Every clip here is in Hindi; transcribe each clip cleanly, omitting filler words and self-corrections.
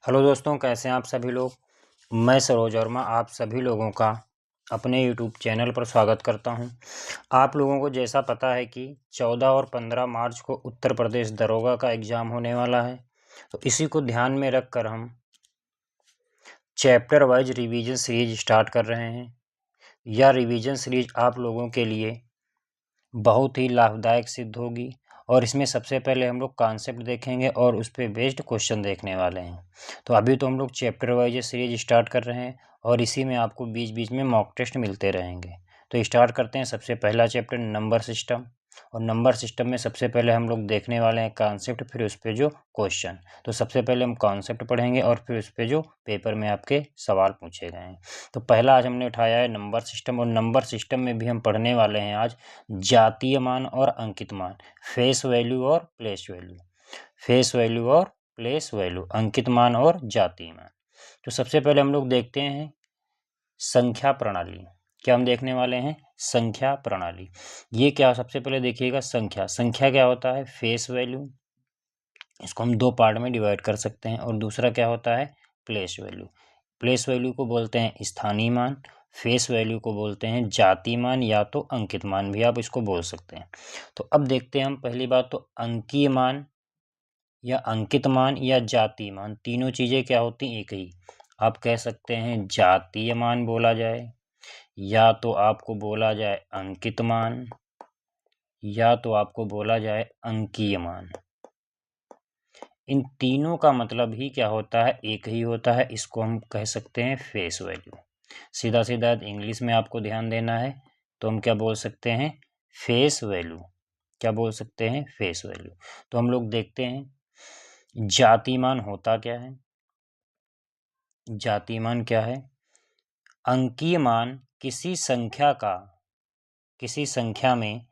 हेलो दोस्तों, कैसे हैं आप सभी लोग। मैं सरोज वर्मा आप सभी लोगों का अपने यूट्यूब चैनल पर स्वागत करता हूं। आप लोगों को जैसा पता है कि 14 और 15 मार्च को उत्तर प्रदेश दरोगा का एग्ज़ाम होने वाला है, तो इसी को ध्यान में रखकर हम chapter wise revision series start कर रहे हैं। यह रिवीजन सीरीज आप लोगों के लिए बहुत ही लाभदायक सिद्ध होगी और इसमें सबसे पहले हम लोग कॉन्सेप्ट देखेंगे और उस पर बेस्ड क्वेश्चन देखने वाले हैं। तो अभी तो हम लोग चैप्टर वाइज सीरीज स्टार्ट कर रहे हैं और इसी में आपको बीच बीच में मॉक टेस्ट मिलते रहेंगे। तो स्टार्ट करते हैं। सबसे पहला चैप्टर नंबर सिस्टम, और नंबर सिस्टम में सबसे पहले हम लोग देखने वाले हैं कॉन्सेप्ट, फिर उस पर जो क्वेश्चन। तो सबसे पहले हम कॉन्सेप्ट पढ़ेंगे और फिर उस पर जो पेपर में आपके सवाल पूछे गए हैं। तो पहला आज हमने उठाया है नंबर सिस्टम, और नंबर सिस्टम में भी हम पढ़ने वाले हैं आज जातीय मान और अंकित मान, फेस वैल्यू और प्लेस वैल्यू, फेस वैल्यू और प्लेस वैल्यू, अंकित मान और जातीय मान। तो सबसे पहले हम लोग देखते हैं संख्या प्रणाली। क्या हम देखने वाले हैं? संख्या प्रणाली। ये क्या, सबसे पहले देखिएगा संख्या। संख्या क्या होता है? Face value. इसको हम दो पार्ट में डिवाइड कर सकते हैं। और दूसरा क्या होता है? Place value. प्लेस वैल्यू को बोलते हैं स्थानीय मान, फेस वैल्यू को बोलते हैं जातीय मान या तो अंकित मान भी आप इसको बोल सकते हैं। तो अब देखते हैं हम पहली बात तो अंकीय मान या अंकित मान या जातीय मान, तीनों चीज़ें क्या होती हैं? एक ही। आप कह सकते हैं जातीय मान बोला जाए, या तो आपको बोला जाए अंकित मान, या तो आपको बोला जाए अंकीय मान। इन तीनों का मतलब ही क्या होता है? एक ही होता है। इसको हम कह सकते हैं फेस वैल्यू। सीधा सीधा इंग्लिश में आपको ध्यान देना है, तो हम क्या बोल सकते हैं? Face value. क्या बोल सकते हैं? Face value. तो हम लोग देखते हैं जातिमान होता क्या है। जातिमान क्या है? अंकीय मान किसी संख्या में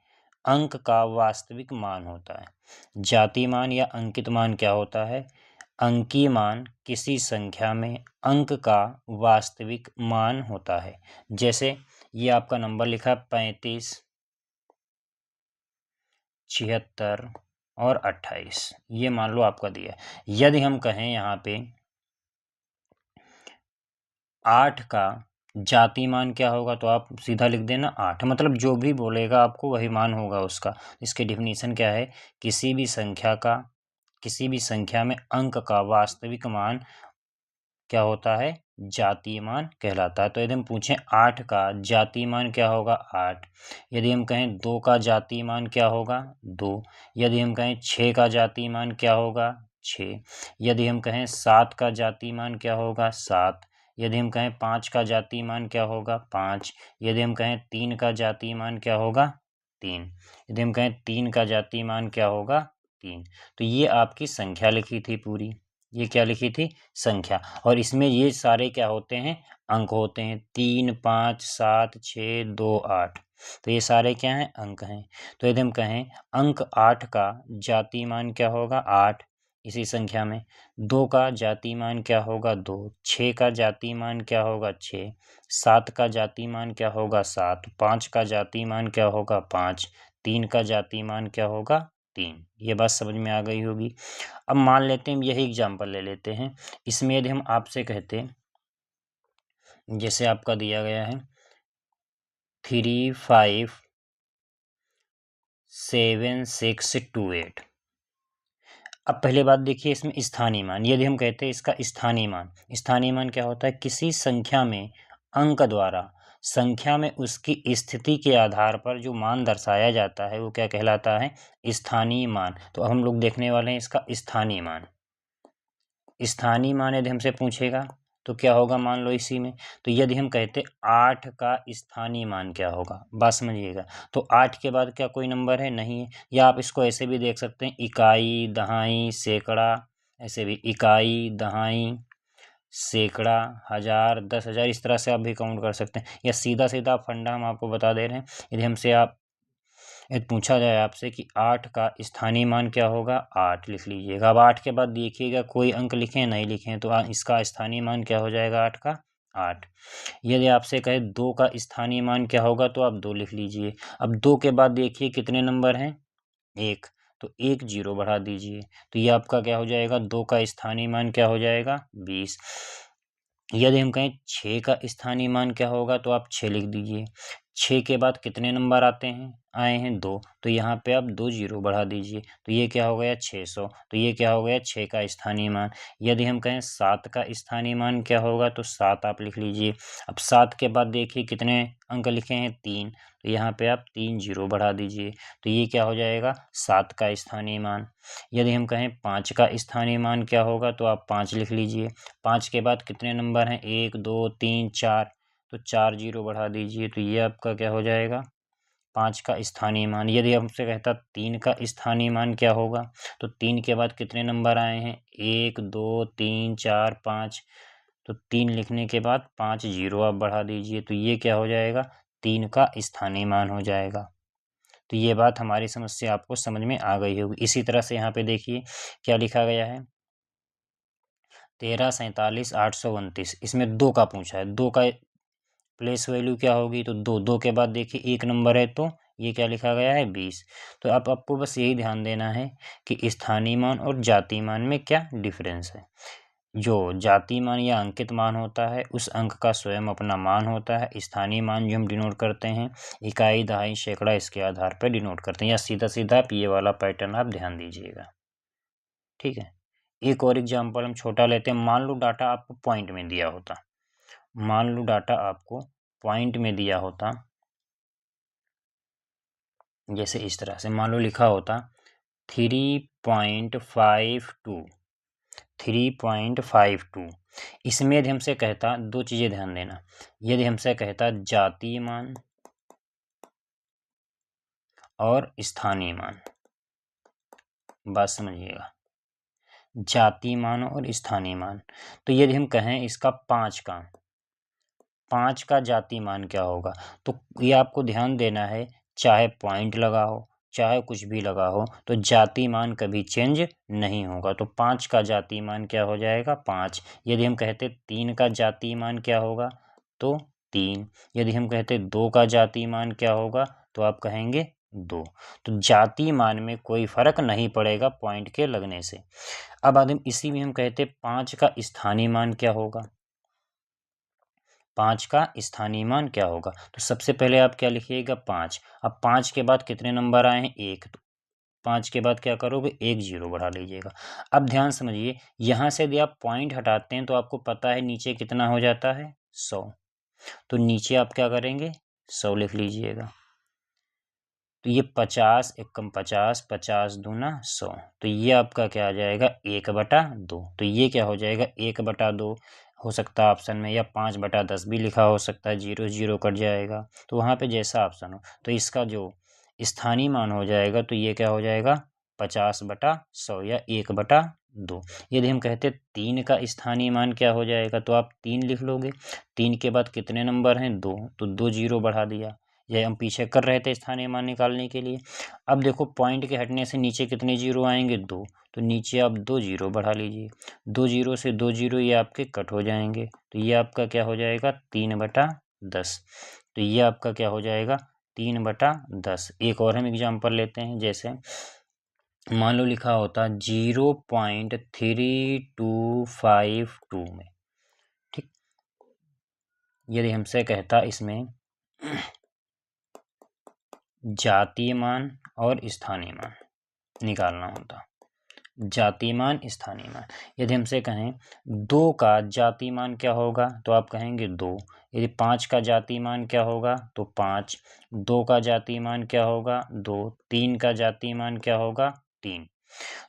अंक का वास्तविक मान होता है। जातीय मान या अंकित मान क्या होता है? अंकीय मान किसी संख्या में अंक का वास्तविक मान होता है। जैसे ये आपका नंबर लिखा 35, 76 और 28, ये मान लो आपका दिया है। यदि हम कहें यहाँ पे 8 का जातीय मान क्या होगा, तो आप सीधा लिख देना 8, मतलब जो भी बोलेगा आपको वही मान होगा उसका। इसकी डेफिनेशन क्या है? किसी भी संख्या में अंक का वास्तविक मान क्या होता है? जातीय मान कहलाता है। तो यदि हम पूछें 8 का जातीय मान क्या होगा? 8। यदि हम कहें 2 का जातीय मान क्या होगा? 2। यदि हम कहें 6 का जातीय मान क्या होगा? 6। यदि हम कहें 7 का जातीय मान क्या होगा? 7। यदि हम कहें 5 का जातीय मान क्या होगा? 5। यदि हम कहें 3 का जातीय मान क्या होगा? 3। यदि हम कहें 3 का जातीय मान क्या होगा? 3। तो ये आपकी संख्या लिखी थी पूरी। ये क्या लिखी थी? संख्या। और इसमें ये सारे क्या होते हैं? अंक होते हैं। 3, 5, 7, 6, 2, 8। तो ये सारे क्या हैं? अंक हैं। तो यदि हम कहें अंक 8 का जातीय मान क्या होगा? 8। इसी संख्या में 2 का जातीय मान क्या होगा? 2। 6 का जातीय मान क्या होगा? 6। 7 का जातीय मान क्या होगा? 7। 5 का जातीय मान क्या होगा? 5। 3 का जातीय मान क्या होगा? 3। ये बात समझ में आ गई होगी। अब मान लेते हैं, यही एग्जाम्पल ले लेते हैं। इसमें यदि हम आपसे कहते, जैसे आपका दिया गया है 3, 5, 7, 6, 2, 8। अब पहले बात देखिए इसमें स्थानीय मान। यदि हम कहते हैं इसका स्थानीय मान क्या होता है? किसी संख्या में अंक द्वारा संख्या में उसकी स्थिति के आधार पर जो मान दर्शाया जाता है वो क्या कहलाता है? स्थानीय मान। तो अब हम लोग देखने वाले हैं इसका स्थानीय मान। स्थानीय मान यदि हमसे पूछेगा तो क्या होगा? मान लो इसी में, तो यदि हम कहते 8 का स्थानीय मान क्या होगा, बात समझिएगा। तो 8 के बाद क्या कोई नंबर है? नहीं है। या आप इसको ऐसे भी देख सकते हैं, इकाई, दहाई, सैकड़ा, ऐसे भी इकाई, दहाई, सैकड़ा, हजार, 10,000, इस तरह से आप भी काउंट कर सकते हैं। या सीधा सीधा फंडा हम आपको बता दे रहे हैं। यदि हमसे यदि पूछा जाए आपसे कि 8 का स्थानीय मान क्या होगा? 8 लिख लीजिएगा। अब 8 के बाद देखिएगा कोई अंक लिखे नहीं लिखे, तो इसका स्थानीय मान क्या हो जाएगा? 8 का 8। यदि आपसे कहे 2 का स्थानीय मान क्या होगा, तो आप 2 लिख लीजिए। अब 2 के बाद देखिए कितने नंबर हैं? 1। तो एक जीरो बढ़ा दीजिए, तो ये आपका क्या हो जाएगा, 2 का स्थानीय मान क्या हो जाएगा, 20। यदि हम कहें 6 का स्थानीय मान क्या होगा, तो आप 6 लिख दीजिए। 6 के बाद कितने नंबर आए हैं 2, तो यहाँ पे आप 2 जीरो बढ़ा दीजिए, तो ये क्या हो गया 600। तो ये क्या हो गया 6 का स्थानीय मान। यदि हम कहें 7 का स्थानीय मान क्या होगा, तो 7 आप लिख लीजिए। अब 7 के बाद देखिए कितने अंक लिखे हैं 3, तो यहाँ पे आप 3 जीरो बढ़ा दीजिए, तो ये क्या हो जाएगा 7 का स्थानीय मान। यदि हम कहें 5 का स्थानीय मान क्या होगा, तो आप 5 लिख लीजिए। 5 के बाद कितने नंबर हैं, 1 2 3 4, तो 4 जीरो बढ़ा दीजिए, तो ये आपका क्या हो जाएगा 5 का स्थानीय मान। यदि हमसे कहता 3 का स्थानीय मान क्या होगा, तो 3 के बाद कितने नंबर आए हैं, 1 2 3 4 5, तो 3 लिखने के बाद 5 जीरो आप बढ़ा दीजिए, तो ये क्या हो जाएगा 3 का स्थानीय मान हो जाएगा। तो ये बात हमारी समस्या आपको समझ में आ गई होगी। इसी तरह से यहाँ पे देखिए क्या लिखा गया है, 13 47 829, इसमें 2 का पूछा है। 2 का प्लेस वैल्यू क्या होगी, तो 2। 2 के बाद देखिए एक नंबर है, तो ये क्या लिखा गया है 20। तो अब आपको बस यही ध्यान देना है कि स्थानीय मान और जातीय मान में क्या डिफरेंस है। जो जातीय मान या अंकित मान होता है, उस अंक का स्वयं अपना मान होता है। स्थानीय मान जो हम डिनोट करते हैं इकाई, दहाई, सैकड़ा, इसके आधार पर डिनोट करते हैं, या सीधा सीधा आप ये वाला पैटर्न आप ध्यान दीजिएगा। ठीक है, एक और एग्जाम्पल हम छोटा लेते हैं। मान लो डाटा आपको पॉइंट में दिया होता, मान लो डाटा आपको पॉइंट में दिया होता, जैसे इस तरह से मान लो लिखा होता 3.52, 3.52। इसमें यदि हमसे कहता, दो चीजें ध्यान देना, यदि हमसे कहता जातीय मान और स्थानीय मान, बात समझिएगा, जातीय मान और स्थानीय मान, तो यदि हम कहें इसका 5 का जातीय मान क्या होगा, तो ये आपको ध्यान देना है, चाहे पॉइंट लगा हो चाहे कुछ भी लगा हो, तो जातीय मान कभी चेंज नहीं होगा। तो 5 का जातीय मान क्या हो जाएगा 5। यदि हम कहते 3 का जातीय मान क्या होगा, तो 3। यदि हम कहते 2 का जातीय मान क्या होगा, तो आप कहेंगे 2। तो जातीय मान में कोई फर्क नहीं पड़ेगा पॉइंट के लगने से। अब आदम इसी में हम कहते 5 का स्थानीय मान क्या होगा, 5 का स्थानीय मान क्या होगा, तो सबसे पहले आप क्या लिखिएगा 5। अब 5 के बाद कितने नंबर आए हैं 1, तो 5 के बाद क्या करोगे 1 जीरो बढ़ा लीजिएगा। अब ध्यान समझिए, यहाँ से यदि आप पॉइंट हटाते हैं तो आपको पता है नीचे कितना हो जाता है 100, तो नीचे आप क्या करेंगे 100 लिख लीजिएगा। तो ये 50 एकम 50, 50 दूना 100, तो ये आपका क्या आ जाएगा 1/2। तो ये क्या हो जाएगा 1/2 हो सकता है ऑप्शन में, या 5/10 भी लिखा हो सकता है, जीरो जीरो कट जाएगा, तो वहाँ पे जैसा ऑप्शन हो। तो इसका जो स्थानीय मान हो जाएगा, तो ये क्या हो जाएगा 50/100 या 1/2। यदि हम कहते 3 का स्थानीय मान क्या हो जाएगा, तो आप 3 लिख लोगे। 3 के बाद कितने नंबर हैं 2, तो 2 जीरो बढ़ा दिया। यह हम पीछे कर रहे थे स्थानीय मान निकालने के लिए। अब देखो पॉइंट के हटने से नीचे कितने जीरो आएंगे 2, तो नीचे आप 2 जीरो बढ़ा लीजिए। 2 जीरो से 2 जीरो ये आपके कट हो जाएंगे, तो ये आपका क्या हो जाएगा 3/10। तो ये आपका क्या हो जाएगा 3/10। एक और हम एग्जाम्पल लेते हैं, जैसे मान लो लिखा होता 0.3252 में। ठीक, यदि हमसे कहता इसमें जातीय मान और स्थानीय मान निकालना होता, जातीय मान स्थानीय मान। यदि हमसे कहें 2 का जातीय मान क्या होगा, तो आप कहेंगे 2। यदि 5 का जातीय मान क्या होगा, तो 5। 2 का जातीय मान क्या होगा 2। 3 का जातीय मान क्या होगा 3।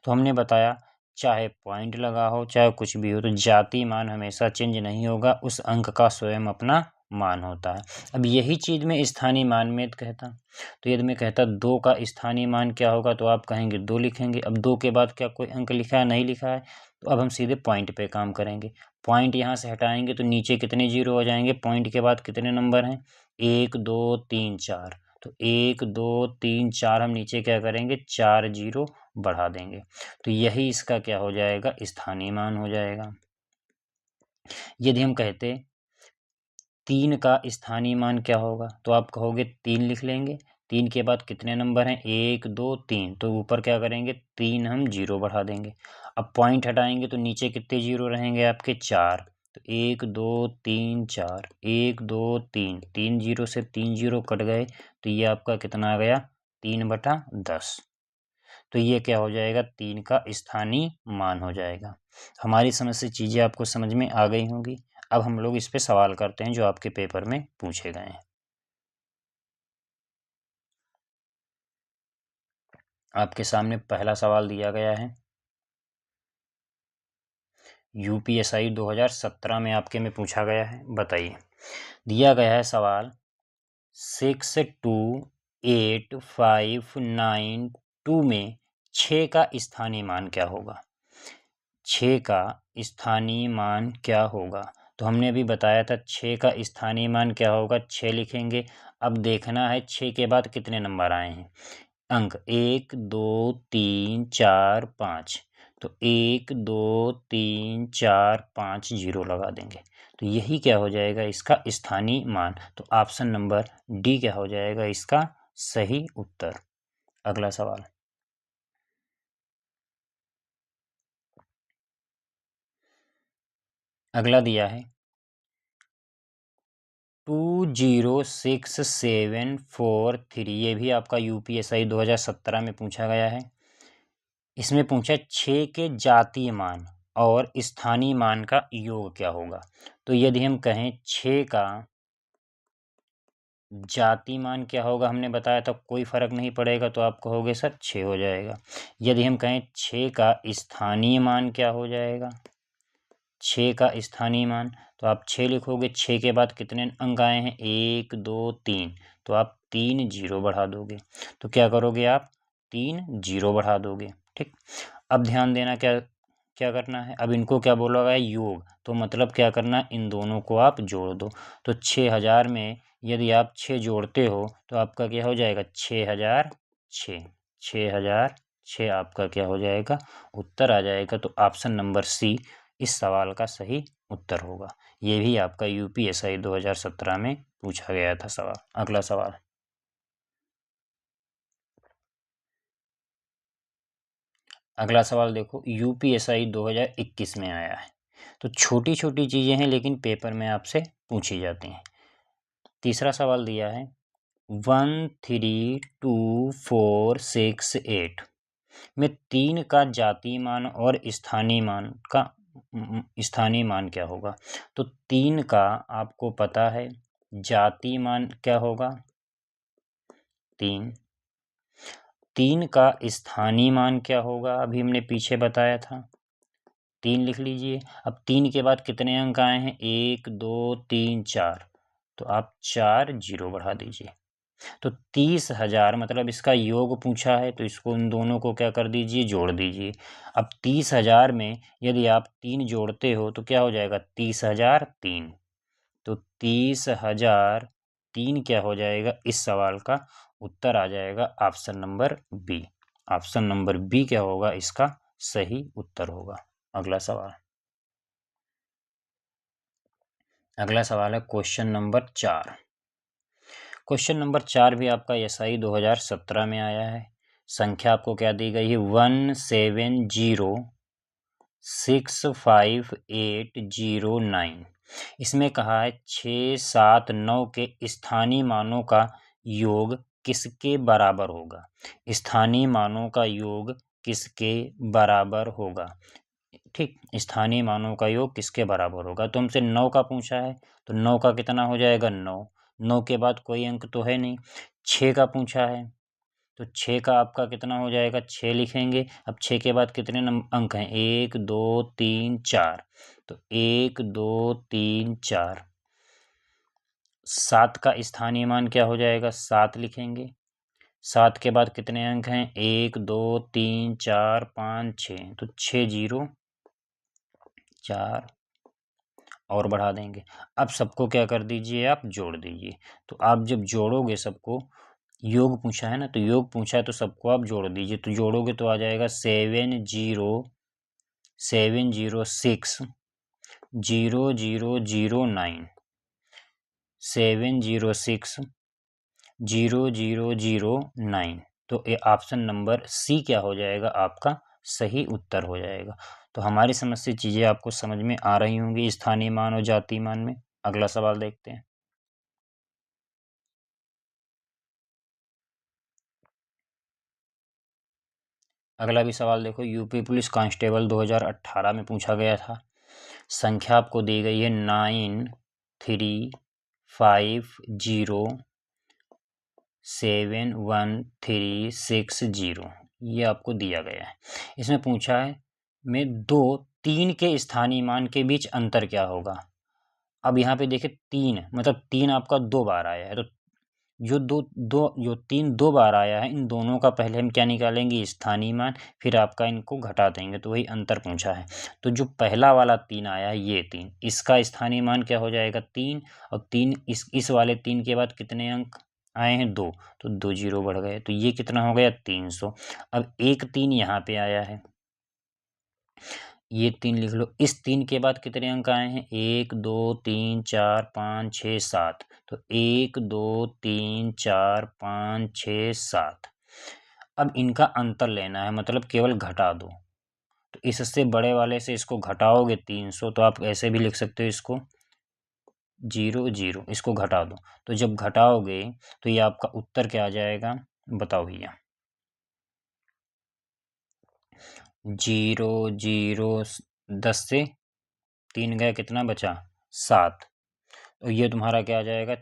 तो हमने बताया चाहे पॉइंट लगा हो चाहे कुछ भी हो, तो जातीय मान हमेशा चेंज नहीं होगा, उस अंक का स्वयं अपना मान होता है। अब यही चीज मैं स्थानीय मान में कहता, तो यदि मैं कहता 2 का स्थानीय मान क्या होगा, तो आप कहेंगे 2 लिखेंगे। अब 2 के बाद क्या कोई अंक लिखा है, नहीं लिखा है, तो अब हम सीधे पॉइंट पे काम करेंगे। पॉइंट यहाँ से हटाएंगे तो नीचे कितने जीरो हो जाएंगे, पॉइंट के बाद कितने नंबर हैं 1 2 3 4, तो 1 2 3 4 हम नीचे क्या करेंगे 4 जीरो बढ़ा देंगे, तो यही इसका क्या हो जाएगा स्थानीय मान हो जाएगा। यदि हम कहते 3 का स्थानीय मान क्या होगा, तो आप कहोगे 3 लिख लेंगे। 3 के बाद कितने नंबर हैं, 1 2 3, तो ऊपर क्या करेंगे 3 हम 0 बढ़ा देंगे। अब पॉइंट हटाएंगे तो नीचे कितने 0 रहेंगे आपके 4, तो 1 2 3 4, 1 2 3, 3 0 से 3 0 कट गए, तो ये आपका कितना आ गया 3/10। तो ये क्या हो जाएगा 3 का स्थानीय मान हो जाएगा। हमारी समझ से चीज़ें आपको समझ में आ गई होंगी। अब हम लोग इस पे सवाल करते हैं जो आपके पेपर में पूछे गए हैं। आपके सामने पहला सवाल दिया गया है, यूपीएसआई 2017 में आपके में पूछा गया है। बताइए, दिया गया है सवाल 62859 में 6 का स्थानीय मान क्या होगा। 6 का स्थानीय मान क्या होगा, तो हमने अभी बताया था 6 का स्थानीय मान क्या होगा, 6 लिखेंगे। अब देखना है 6 के बाद कितने नंबर आए हैं, अंक 1 2 3 4 5, तो 1 2 3 4 5 0 लगा देंगे, तो यही क्या हो जाएगा इसका स्थानीय मान। तो ऑप्शन नंबर डी क्या हो जाएगा इसका सही उत्तर। अगला सवाल, अगला दिया है 206743, ये भी आपका यूपीएसआई 2017 में पूछा गया है। इसमें पूछा 6 के जातीय मान और स्थानीय मान का योग क्या होगा। तो यदि हम कहें 6 का जातीय मान क्या होगा, हमने बताया था कोई फर्क नहीं पड़ेगा, तो आप कहोगे सर 6 हो जाएगा। यदि हम कहें 6 का स्थानीय मान क्या हो जाएगा, 6 का स्थानीय मान, तो आप 6 लिखोगे। 6 के बाद कितने अंक आए हैं, 1 2 3, तो आप 3 0 बढ़ा दोगे। तो क्या करोगे आप 3 0 बढ़ा दोगे। ठीक, अब ध्यान देना क्या क्या करना है, अब इनको क्या बोला गया योग, तो मतलब क्या करना, इन दोनों को आप जोड़ दो। तो 6000 में यदि आप 6 जोड़ते हो तो आपका क्या हो जाएगा 6006, 6006 आपका क्या हो जाएगा उत्तर आ जाएगा। तो ऑप्शन नंबर सी इस सवाल का सही उत्तर होगा। ये भी आपका यूपीएसआई 2017 में पूछा गया था सवाल। अगला सवाल, अगला सवाल देखो, यूपीएसआई 2021 में आया है। तो छोटी छोटी चीज़ें हैं लेकिन पेपर में आपसे पूछी जाती हैं। तीसरा सवाल दिया है 132468 में 3 का जातीय मान और स्थानीय मान क्या होगा। तो 3 का आपको पता है जातीय मान क्या होगा 3, 3 का स्थानीय मान क्या होगा अभी हमने पीछे बताया था 3 लिख लीजिए। अब 3 के बाद कितने अंक आए हैं 1 2 3 4, तो आप 4 0 बढ़ा दीजिए। तो 30,000 मतलब इसका योग पूछा है, तो इसको इन दोनों को क्या कर दीजिए जोड़ दीजिए। अब 30,000 में यदि आप 3 जोड़ते हो तो क्या हो जाएगा 30,003, तो 30,003 क्या हो जाएगा इस सवाल का उत्तर आ जाएगा option number B. Option number B क्या होगा इसका सही उत्तर होगा। अगला सवाल, अगला सवाल है क्वेश्चन नंबर 4। क्वेश्चन नंबर 4 भी आपका एसआई 2017 में आया है। संख्या आपको क्या दी गई है 170658009। इसमें कहा है 679 के स्थानीय मानों का योग किसके बराबर होगा। स्थानीय मानों का योग किसके बराबर होगा। ठीक, स्थानीय मानों का योग किसके बराबर होगा, तो हमसे 9 का पूछा है, तो 9 का कितना हो जाएगा 9, 9 के बाद कोई अंक तो है नहीं। 6 का पूछा है, तो 6 का आपका कितना हो जाएगा 6 लिखेंगे। अब 6 के बाद कितने अंक हैं 1 2 3 4, तो 1 2 3 4। 7 का स्थानीय मान क्या हो जाएगा 7 लिखेंगे। 7 के बाद कितने अंक हैं 1 2 3 4 5 6, तो 6 0 4 और बढ़ा देंगे। अब सबको क्या कर दीजिए आप जोड़ दीजिए। तो आप जब जोड़ोगे सबको, योग पूछा है ना, तो योग पूछा है तो सबको आप जोड़ दीजिए। तो जोड़ोगे तो आ जाएगा 70706 009, 706 0009। तो ये ऑप्शन नंबर सी क्या हो जाएगा, आपका सही उत्तर हो जाएगा। तो हमारी समझ से चीज़ें आपको समझ में आ रही होंगी स्थानीय मान और जातीय मान में। अगला सवाल देखते हैं। अगला भी सवाल देखो, यूपी पुलिस कांस्टेबल 2018 में पूछा गया था। संख्या आपको दी गई है 9350713660, ये आपको दिया गया है। इसमें पूछा है में 2 3 के स्थानीय मान के बीच अंतर क्या होगा। अब यहाँ पे देखिए 3 मतलब 3 आपका 2 बार आया है, तो जो 3 2 बार आया है, इन दोनों का पहले हम क्या निकालेंगे, स्थानीय मान, फिर आपका इनको घटा देंगे, तो वही अंतर पूछा है। तो जो पहला वाला 3 आया है, ये 3, इसका स्थानीय मान क्या हो जाएगा, 3, और 3 इस वाले 3 के बाद कितने अंक आए हैं, 2, तो 2 जीरो बढ़ गए, तो ये कितना हो गया, 300। अब एक 3 यहाँ पे आया है, ये 3 लिख लो। इस 3 के बाद कितने अंक आए हैं, 1 2 3 4 5 6 7, तो 1 2 3 4 5 6 7। अब इनका अंतर लेना है, मतलब केवल घटा दो, तो इससे बड़े वाले से इसको घटाओगे 300, तो आप ऐसे भी लिख सकते हो इसको 0 0, इसको घटा दो, तो जब घटाओगे तो ये आपका उत्तर क्या आ जाएगा, बताओ भैया। 0 0 10 से 3 गया, कितना बचा, 7, तो ये तुम्हारा क्या आ जाएगा,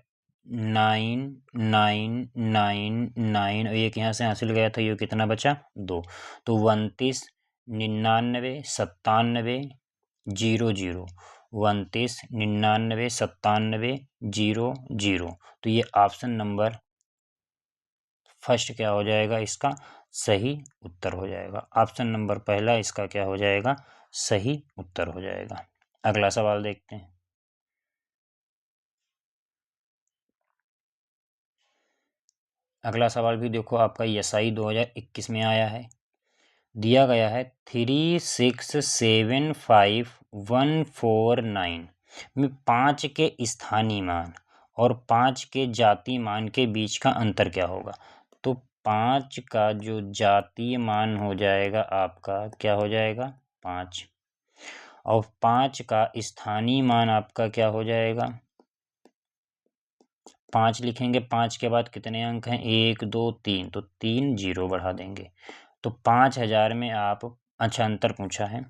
9 9 9 9, और एक यहाँ से हासिल गया था, ये कितना बचा, 2, तो 29 99 97 0 0, 29 99 97 0 0, तो ये ऑप्शन नंबर फर्स्ट क्या हो जाएगा, इसका सही उत्तर हो जाएगा। ऑप्शन नंबर पहला इसका क्या हो जाएगा, सही उत्तर हो जाएगा। अगला सवाल देखते हैं। अगला सवाल भी देखो आपका एसआई 2021 में आया है। दिया गया है 3675149 में 5 के स्थानीय मान और 5 के जातीय मान के बीच का अंतर क्या होगा। तो 5 का जो जातीय मान हो जाएगा आपका क्या हो जाएगा, 5, और 5 का स्थानीय मान आपका क्या हो जाएगा, 5 लिखेंगे, 5 के बाद कितने अंक हैं, 1 2 3, तो 3 जीरो बढ़ा देंगे, तो 5000 में आप, अच्छा अंतर पूछा है,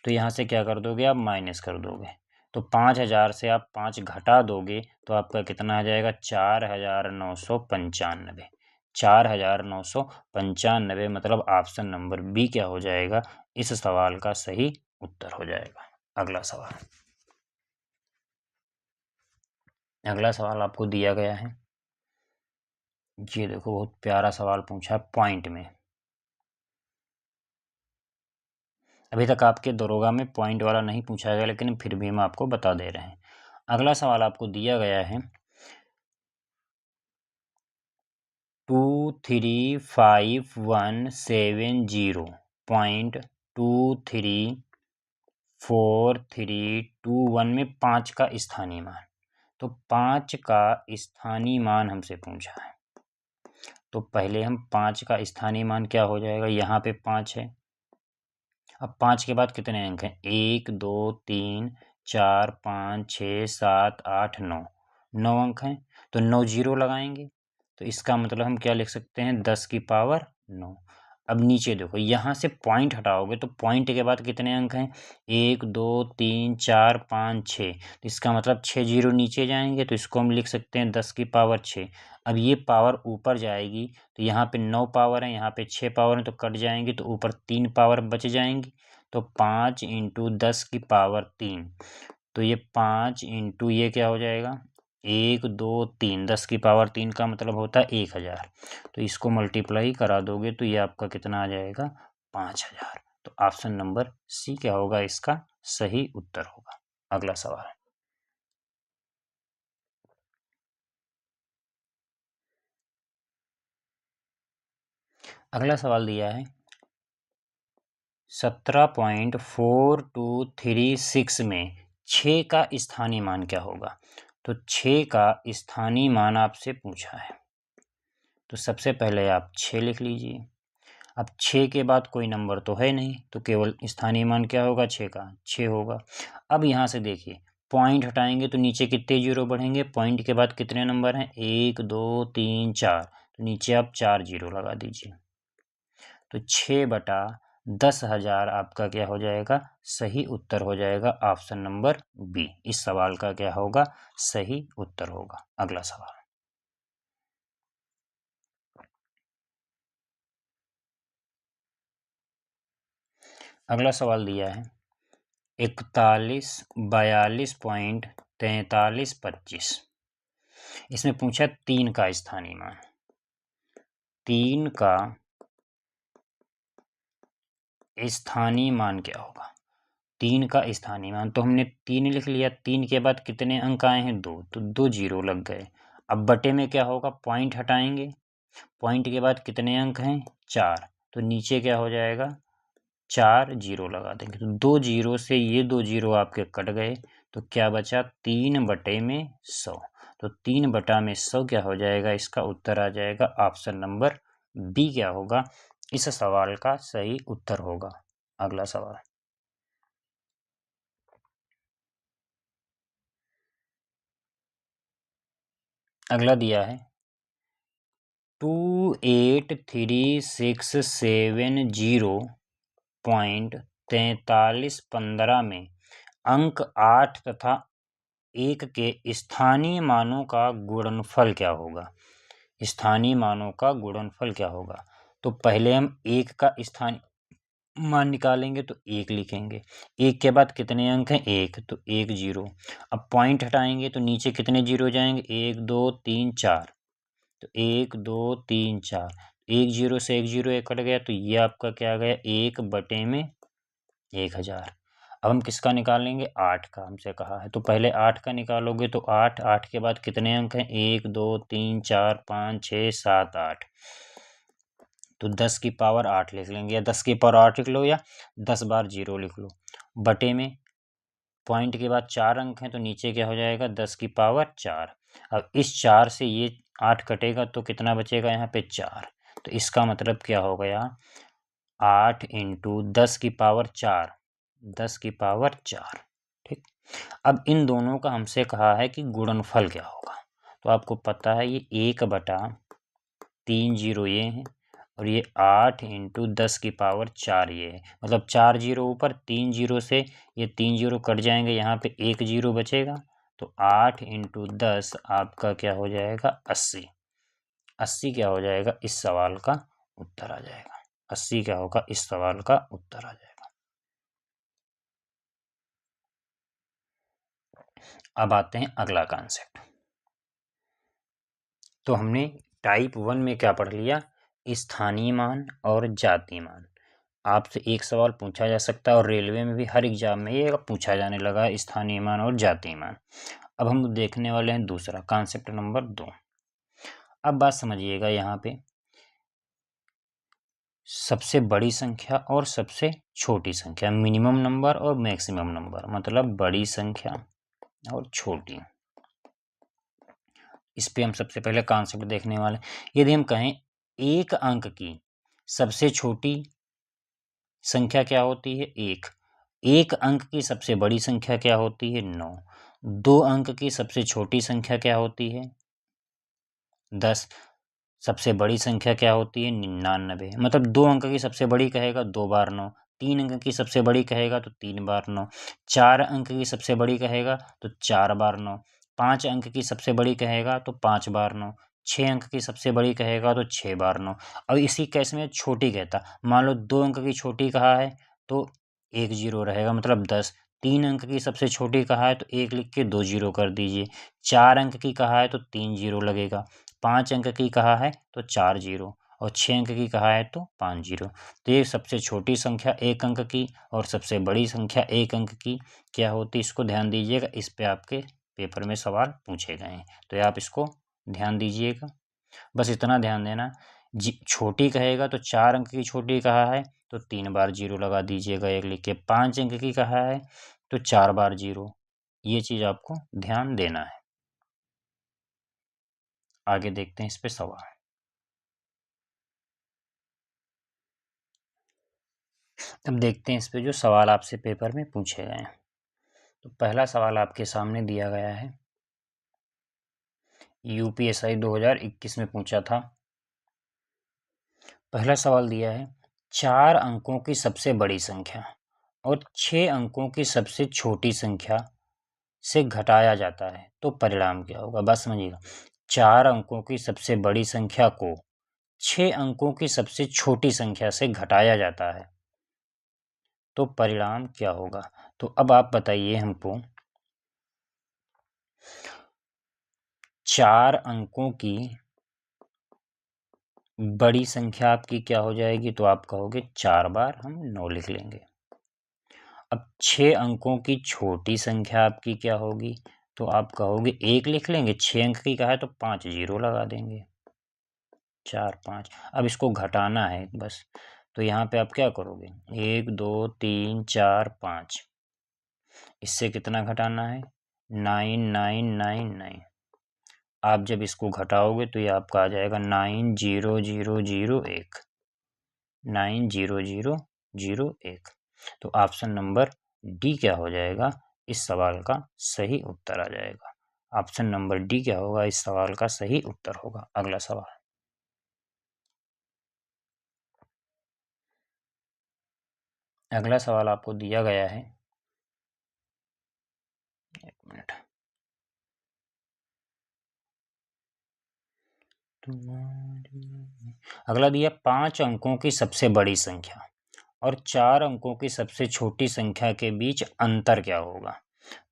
तो यहाँ से क्या कर दोगे, आप माइनस कर दोगे, तो 5000 से आप 5 घटा दोगे, तो आपका कितना आ जाएगा, 4995, 4995, मतलब ऑप्शन नंबर बी क्या हो जाएगा, इस सवाल का सही उत्तर हो जाएगा। अगला सवाल, अगला सवाल आपको दिया गया है, ये देखो बहुत प्यारा सवाल पूछा है पॉइंट में। अभी तक आपके दरोगा में पॉइंट वाला नहीं पूछा गया, लेकिन फिर भी हम आपको बता दे रहे हैं। अगला सवाल आपको दिया गया है 2355170.23431 में 5 का स्थानीय मान। तो 5 का स्थानीय मान हमसे पूछा है, तो पहले हम 5 का स्थानीय मान क्या हो जाएगा, यहाँ पे 5 है, अब 5 के बाद कितने अंक हैं, 1 2 3 4 5 6 7 8 9, 9 अंक हैं, तो 9 जीरो लगाएंगे, तो इसका मतलब हम क्या लिख सकते हैं, 10 की पावर 9। अब नीचे देखो, यहाँ से पॉइंट हटाओगे तो पॉइंट के बाद कितने अंक हैं, 1 2 3 4 5 6, तो इसका मतलब 6 जीरो नीचे जाएंगे, तो इसको हम लिख सकते हैं 10 की पावर 6। अब ये पावर ऊपर जाएगी, तो यहाँ पे 9 पावर है, यहाँ पे 6 पावर है, तो कट जाएंगी, तो ऊपर 3 पावर बच जाएंगी, तो 5 इंटू 10 की पावर 3, तो ये 5 इंटू ये क्या हो जाएगा, 1 2 3, 10 की पावर 3 का मतलब होता है 1000, तो इसको मल्टीप्लाई करा दोगे तो ये आपका कितना आ जाएगा, 5000। तो ऑप्शन नंबर सी क्या होगा, इसका सही उत्तर होगा। अगला सवाल, अगला सवाल दिया है 17.4236 में 6 का स्थानीय मान क्या होगा। तो 6 का स्थानीय मान आपसे पूछा है, तो सबसे पहले आप 6 लिख लीजिए। अब 6 के बाद कोई नंबर तो है नहीं, तो केवल स्थानीय मान क्या होगा, 6 का 6 होगा। अब यहाँ से देखिए पॉइंट हटाएंगे तो नीचे कितने जीरो बढ़ेंगे, पॉइंट के बाद कितने नंबर हैं, 1 2 3 4, तो नीचे आप 4 जीरो लगा दीजिए। तो 6/10,000 आपका क्या हो जाएगा, सही उत्तर हो जाएगा ऑप्शन नंबर बी। इस सवाल का क्या होगा, सही उत्तर होगा। अगला सवाल, अगला सवाल दिया है 41 42.4325। इसमें पूछा 3 का स्थानीय मान। 3 का स्थानीय मान क्या होगा, 3 का स्थानीय मान, तो हमने 3 लिख लिया। 3 के बाद कितने अंक आए हैं, 2, तो 2 जीरो लग गए। अब बटे में क्या होगा, पॉइंट हटाएंगे, पॉइंट के बाद कितने अंक हैं, 4, तो नीचे क्या हो जाएगा, 4 जीरो लगा देंगे। तो 2 जीरो से ये 2 जीरो आपके कट गए, तो क्या बचा, 3/100। तो 3/100 क्या हो जाएगा, इसका उत्तर आ जाएगा ऑप्शन नंबर बी क्या होगा, इस सवाल का सही उत्तर होगा। अगला सवाल, अगला दिया है 283670.4315 में अंक 8 तथा 1 के स्थानीय मानों का गुणनफल क्या होगा। स्थानीय मानों का गुणनफल क्या होगा, तो पहले हम 1 का स्थानीय मान निकालेंगे, तो 1 लिखेंगे। 1 के बाद कितने अंक हैं, 1, तो 1 जीरो। अब पॉइंट हटाएंगे तो नीचे कितने जीरो जाएंगे, 1 2 3 4, तो 1 2 3 4, 1 जीरो से 1 जीरो एक कट गया, तो ये आपका क्या आ गया, 1/1000। अब हम किसका निकालेंगे, 8 का, हमसे कहा है, तो पहले 8 का निकालोगे, तो 8, 8 के बाद कितने अंक हैं, 1 2 3 4 5 6 7 8, तो 10 की पावर 8 लिख लेंगे, या 10 की पावर 8 लिख लो, या 10 बार जीरो लिख लो। बटे में पॉइंट के बाद 4 अंक हैं, तो नीचे क्या हो जाएगा, 10 की पावर 4। अब इस 4 से ये 8 कटेगा, तो कितना बचेगा, यहाँ पे 4। तो इसका मतलब क्या हो गया, 8 इंटू 10 की पावर 4, 10 की पावर 4। ठीक, अब इन दोनों का हमसे कहा है कि गुणनफल क्या होगा। तो आपको पता है ये 1/3 जीरो ये है, और ये 8 इंटू 10 की पावर 4 ये है। मतलब 4 जीरो ऊपर, 3 जीरो से ये 3 जीरो कट जाएंगे, यहाँ पे 1 जीरो बचेगा, तो 8 इंटू 10 आपका क्या हो जाएगा, 80। 80 क्या हो जाएगा, इस सवाल का उत्तर आ जाएगा। 80 क्या होगा, इस सवाल का उत्तर आ जाएगा। अब आते हैं अगला कॉन्सेप्ट। तो हमने टाइप 1 में क्या पढ़ लिया, स्थानीय मान और जातीय मान। आपसे एक सवाल पूछा जा सकता है, और रेलवे में भी हर एग्जाम में ये पूछा जाने लगा है, स्थानीय मान और जातीय मान। अब हम देखने वाले हैं दूसरा कॉन्सेप्ट नंबर 2। अब बात समझिएगा, यहाँ पे सबसे बड़ी संख्या और सबसे छोटी संख्या, मिनिमम नंबर और मैक्सिमम नंबर, मतलब बड़ी संख्या और छोटी। इस पे हम सबसे पहले कॉन्सेप्ट देखने वाले। यदि हम कहें एक अंक की सबसे छोटी संख्या क्या होती है, 1। एक अंक की सबसे बड़ी संख्या क्या होती है, 9। 2 अंक की सबसे छोटी संख्या क्या होती है, 10। सबसे बड़ी संख्या क्या होती है, 99। मतलब 2 अंक की सबसे बड़ी कहेगा 2 बार 9, 3 अंक की सबसे बड़ी कहेगा तो 3 बार 9, 4 अंक की सबसे बड़ी कहेगा तो 4 बार 9, 5 अंक की सबसे बड़ी कहेगा तो 5 बार 9, 6 अंक की सबसे बड़ी कहेगा तो 6 बार 9। अब इसी केस में छोटी कहता, मान लो 2 अंक की छोटी कहा है तो 1 जीरो रहेगा, मतलब 10। 3 अंक की सबसे छोटी कहा है तो 1 लिख के 2 जीरो कर दीजिए। 4 अंक की कहा है तो 3 जीरो लगेगा। 5 अंक की कहा है तो 4 जीरो, और 6 अंक की कहा है तो 5 जीरो। तो ये सबसे छोटी संख्या 1 अंक की और सबसे बड़ी संख्या 1 अंक की क्या होती है, इसको ध्यान दीजिएगा। इस पे आपके पेपर में सवाल पूछे गए हैं, तो आप इसको ध्यान दीजिएगा। बस इतना ध्यान देना, छोटी कहेगा तो 4 अंक की छोटी कहा है तो 3 बार जीरो लगा दीजिएगा 1 लिख के। 5 अंक की कहा है तो 4 बार जीरो। ये चीज़ आपको ध्यान देना है। आगे देखते हैं इस पे सवाल। अब देखते हैं इस पे जो सवाल आपसे पेपर में पूछे गए हैं। तो पहला सवाल आपके सामने दिया गया है, यूपीएसआई 2021 में पूछा था। पहला सवाल दिया है 4 अंकों की सबसे बड़ी संख्या और 6 अंकों की सबसे छोटी संख्या से घटाया जाता है तो परिणाम क्या होगा। बस समझिएगा, 4 अंकों की सबसे बड़ी संख्या को 6 अंकों की सबसे छोटी संख्या से घटाया जाता है तो परिणाम क्या होगा। तो अब आप बताइए हमको, 4 अंकों की बड़ी संख्या आपकी क्या हो जाएगी, तो आप कहोगे 4 बार हम 9 लिख लेंगे। अब 6 अंकों की छोटी संख्या आपकी क्या होगी, तो आप कहोगे 1 लिख लेंगे। 6 अंक की कहा है तो 5 जीरो लगा देंगे, 4 5। अब इसको घटाना है बस, तो यहाँ पे आप क्या करोगे, 1 2 3 4 5, इससे कितना घटाना है, 9 9 9 9। आप जब इसको घटाओगे तो ये आपका आ जाएगा 90001, 90001। तो ऑप्शन नंबर डी क्या हो जाएगा, इस सवाल का सही उत्तर आ जाएगा। ऑप्शन नंबर डी क्या होगा, इस सवाल का सही उत्तर होगा। अगला सवाल, अगला सवाल आपको दिया गया है, एक मिनट, अगला दिया 5 अंकों की सबसे बड़ी संख्या और 4 अंकों की सबसे छोटी संख्या के बीच अंतर क्या होगा।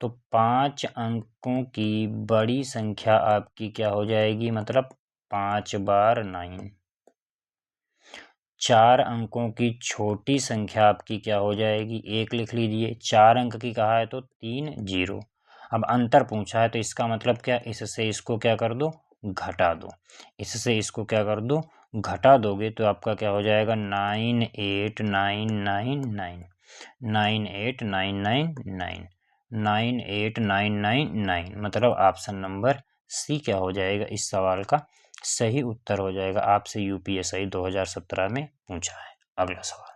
तो 5 अंकों की बड़ी संख्या आपकी क्या हो जाएगी, मतलब 5 बार 9। 4 अंकों की छोटी संख्या आपकी क्या हो जाएगी, 1 लिख लीजिए। 4 अंक की कहा है तो 3 जीरो। अब अंतर पूछा है तो इसका मतलब क्या, इससे इसको क्या कर दो, घटा दो। इससे इसको क्या कर दो, घटा दोगे तो आपका क्या हो जाएगा, 98999, 98999, 98999। मतलब ऑप्शन नंबर सी क्या हो जाएगा, इस सवाल का सही उत्तर हो जाएगा। आपसे यूपीएसआई 2017 में पूछा है। अगला सवाल,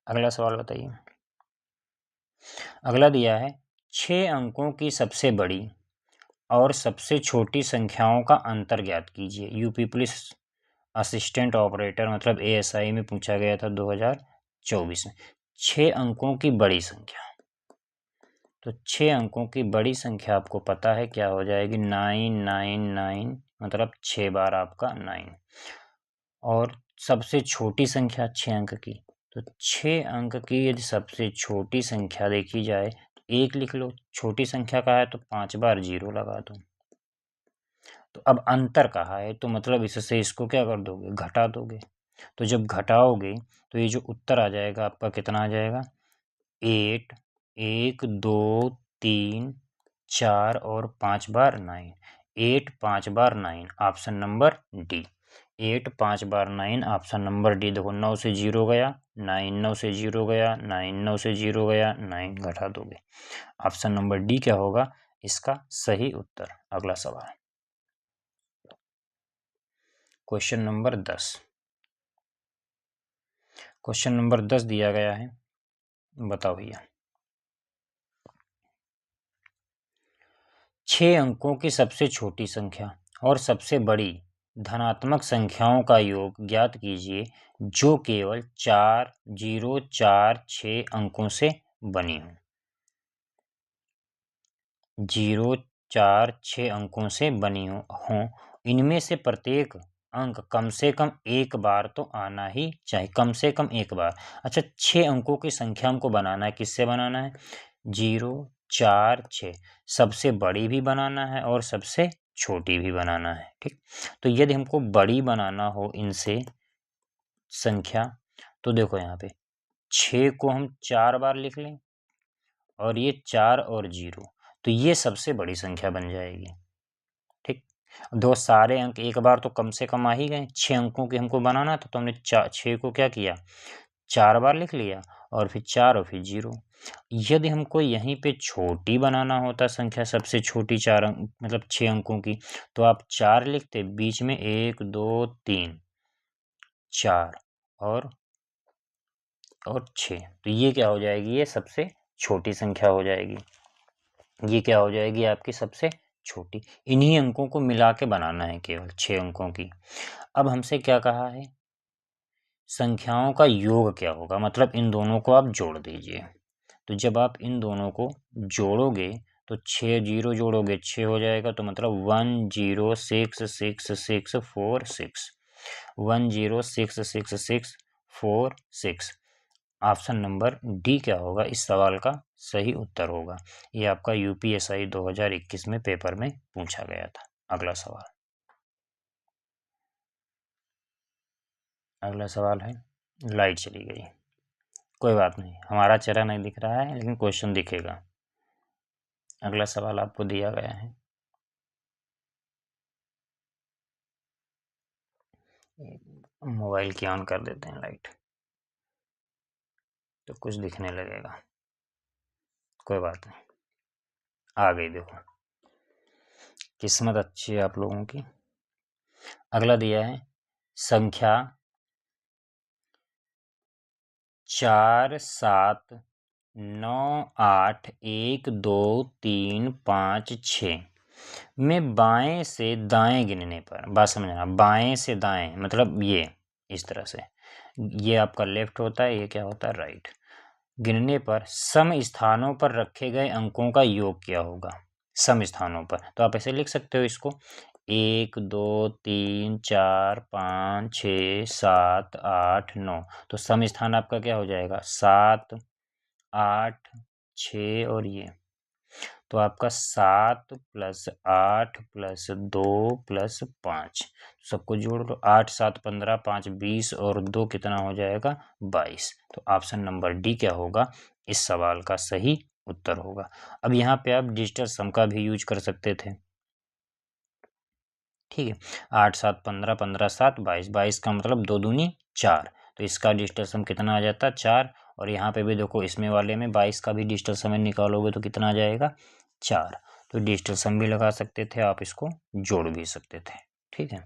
अगला सवाल बताइए। अगला दिया है 6 अंकों की सबसे बड़ी और सबसे छोटी संख्याओं का अंतर ज्ञात कीजिए। यूपी पुलिस असिस्टेंट ऑपरेटर मतलब एएसआई में पूछा गया था 2024 में। 6 अंकों की बड़ी संख्या, तो 6 अंकों की बड़ी संख्या आपको पता है क्या हो जाएगी, 999, मतलब 6 बार आपका 9। और सबसे छोटी संख्या 6 अंक की, तो 6 अंक की यदि सबसे छोटी संख्या देखी जाए, 1 लिख लो। छोटी संख्या का है तो 5 बार 0 लगा दो। तो अब अंतर कहा है तो मतलब इससे इसको क्या कर दोगे, घटा दोगे। तो जब घटाओगे तो ये जो उत्तर आ जाएगा आपका कितना आ जाएगा, 8, 1 2 3 4 और 5 बार 9, 8 5 बार 9, ऑप्शन नंबर डी। 8 5 बार 9, ऑप्शन नंबर डी। देखो 9 से 0 गया, 9 9 से 0 गया, 9 9 से 0 गया, 9 घटा दोगे। ऑप्शन नंबर डी क्या होगा इसका सही उत्तर। अगला सवाल, क्वेश्चन नंबर 10। क्वेश्चन नंबर 10 दिया गया है, बताओ भैया। 6 अंकों की सबसे छोटी संख्या और सबसे बड़ी धनात्मक संख्याओं का योग ज्ञात कीजिए जो केवल 4 0 4 6 अंकों से बनी हो। 0 4 6 अंकों से बनी हो, इनमें से प्रत्येक अंक कम से कम एक बार तो आना ही चाहिए, कम से कम एक बार। अच्छा, 6 अंकों की संख्या हमको बनाना है, किससे बनाना है, 0 4 6, सबसे बड़ी भी बनाना है और सबसे छोटी भी बनाना है। ठीक, तो यदि हमको बड़ी बनाना हो इनसे संख्या, तो देखो यहाँ पे 6 को हम 4 बार लिख लें और ये 4 और 0, तो ये सबसे बड़ी संख्या बन जाएगी। ठीक, दो सारे अंक एक बार तो कम से कम आ ही गए। 6 अंकों की हमको बनाना था तो हमने 6 को क्या किया, 4 बार लिख लिया और फिर 4 और फिर 0। यदि हमको यहीं पे छोटी बनाना होता संख्या, सबसे छोटी 4 अंक मतलब 6 अंकों की, तो आप 4 लिखते, बीच में 1 2 3 4 और 6। तो ये क्या हो जाएगी, ये सबसे छोटी संख्या हो जाएगी। ये क्या हो जाएगी आपकी सबसे छोटी। इन्हीं अंकों को मिला के बनाना है केवल 6 अंकों की। अब हमसे क्या कहा है, संख्याओं का योग क्या होगा, मतलब इन दोनों को आप जोड़ दीजिए। तो जब आप इन दोनों को जोड़ोगे तो 6 जीरो जोड़ोगे 6 हो जाएगा, तो मतलब 106646 106646। ऑप्शन नंबर डी क्या होगा इस सवाल का सही उत्तर होगा। ये आपका यूपीएसआई 2021 में पेपर में पूछा गया था। अगला सवाल है, लाइट चली गई, कोई बात नहीं, हमारा चेहरा नहीं दिख रहा है लेकिन क्वेश्चन दिखेगा। अगला सवाल आपको दिया गया है, मोबाइल की ऑन कर देते हैं लाइट, तो कुछ दिखने लगेगा, कोई बात नहीं। आ गई, देखो किस्मत अच्छी है आप लोगों की। अगला दिया है संख्या 4 7 9 8 1 2 3 5 6 में बाएं से दाएं गिनने पर, बात समझना, बाएं से दाएं मतलब ये इस तरह से, ये आपका लेफ्ट होता है, ये क्या होता है राइट, गिनने पर सम स्थानों पर रखे गए अंकों का योग क्या होगा। सम स्थानों पर तो आप ऐसे लिख सकते हो इसको, 1 2 3 4 5 6 7 8 9। तो सम स्थान आपका क्या हो जाएगा, 7 8 6 और ये, तो आपका 7 + 8 + 2 + 5, सबको जोड़ लो, 8 7 15 5 20 और 2 कितना हो जाएगा 22। तो ऑप्शन नंबर डी क्या होगा इस सवाल का सही उत्तर होगा। अब यहाँ पे आप डिजिटल सम का भी यूज कर सकते थे, ठीक है, 8 7 15 15 7 22, 22 का मतलब 2 दूनी 4, तो इसका डिजिटल सम कितना आ जाता है 4। और यहाँ पे भी देखो इसमें वाले में 22 का भी डिजिटल सम निकालोगे तो कितना आ जाएगा 4। तो डिजिटल सम भी लगा सकते थे आप, इसको जोड़ भी सकते थे, ठीक है।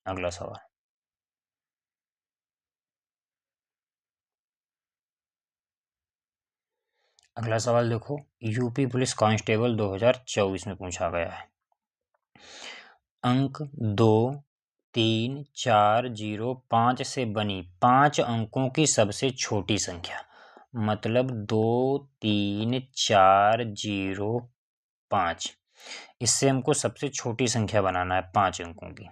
अगला सवाल, अगला सवाल देखो, यूपी पुलिस कांस्टेबल 2024 में पूछा गया है। अंक 2 3 4 0 5 से बनी 5 अंकों की सबसे छोटी संख्या, मतलब 2 3 4 0 5, इससे हमको सबसे छोटी संख्या बनाना है 5 अंकों की।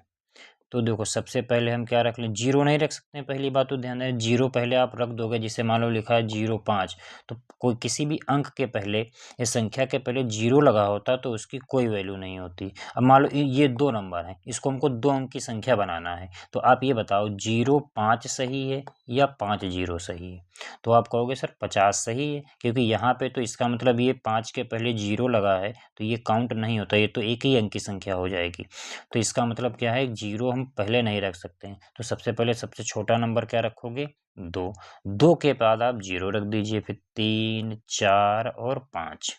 तो देखो सबसे पहले हम क्या रख लें, जीरो नहीं रख सकते हैं, पहली बात तो ध्यान दें, जीरो पहले आप रख दोगे, जिसे मान लो लिखा है 05, तो कोई किसी भी अंक के पहले या संख्या के पहले जीरो लगा होता तो उसकी कोई वैल्यू नहीं होती। अब मान लो ये 2 नंबर है, इसको हमको 2 अंक की संख्या बनाना है, तो आप ये बताओ 05 सही है या 50 सही है। तो आप कहोगे सर 50 सही है, क्योंकि यहाँ पे तो इसका मतलब ये 5 के पहले जीरो लगा है तो ये काउंट नहीं होता, ये तो एक ही अंक की संख्या हो जाएगी। तो इसका मतलब क्या है, जीरो हम पहले नहीं रख सकते हैं, तो सबसे पहले सबसे छोटा नंबर क्या रखोगे 2, 2 के बाद आप जीरो रख दीजिए, फिर 3 4 और 5,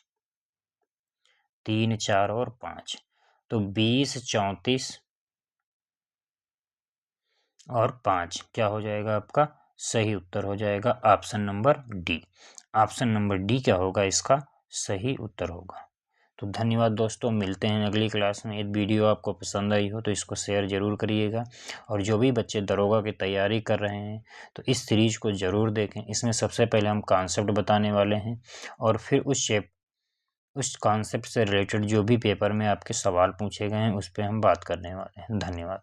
3 4 और 5, तो 20 34 और 5 क्या हो जाएगा आपका सही उत्तर हो जाएगा option number D. Option number D क्या होगा इसका सही उत्तर होगा। तो धन्यवाद दोस्तों, मिलते हैं अगली क्लास में। यदि वीडियो आपको पसंद आई हो तो इसको शेयर ज़रूर करिएगा, और जो भी बच्चे दरोगा की तैयारी कर रहे हैं तो इस सीरीज को ज़रूर देखें। इसमें सबसे पहले हम कॉन्सेप्ट बताने वाले हैं, और फिर उस कॉन्सेप्ट से रिलेटेड जो भी पेपर में आपके सवाल पूछे गए हैं उस पर हम बात करने वाले हैं। धन्यवाद।